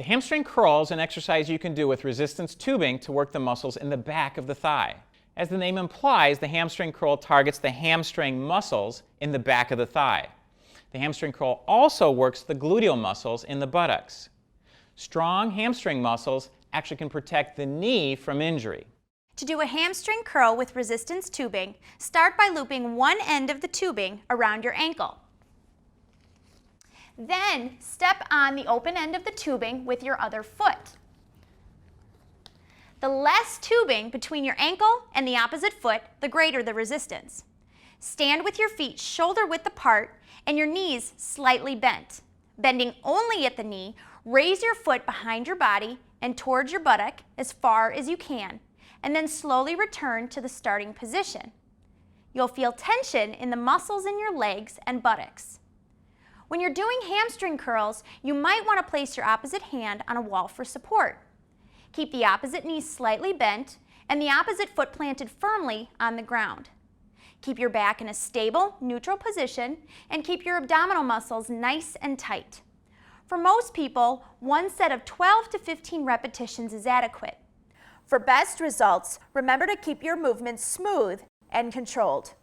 The hamstring curl is an exercise you can do with resistance tubing to work the muscles in the back of the thigh. As the name implies, the hamstring curl targets the hamstring muscles in the back of the thigh. The hamstring curl also works the gluteal muscles in the buttocks. Strong hamstring muscles actually can protect the knee from injury. To do a hamstring curl with resistance tubing, start by looping one end of the tubing around your ankle. Then step on the open end of the tubing with your other foot. The less tubing between your ankle and the opposite foot, the greater the resistance. Stand with your feet shoulder width apart and your knees slightly bent. Bending only at the knee, raise your foot behind your body and towards your buttock as far as you can, and then slowly return to the starting position. You'll feel tension in the muscles in your legs and buttocks. When you're doing hamstring curls, you might want to place your opposite hand on a wall for support. Keep the opposite knee slightly bent and the opposite foot planted firmly on the ground. Keep your back in a stable, neutral position and keep your abdominal muscles nice and tight. For most people, one set of 12 to 15 repetitions is adequate. For best results, remember to keep your movements smooth and controlled.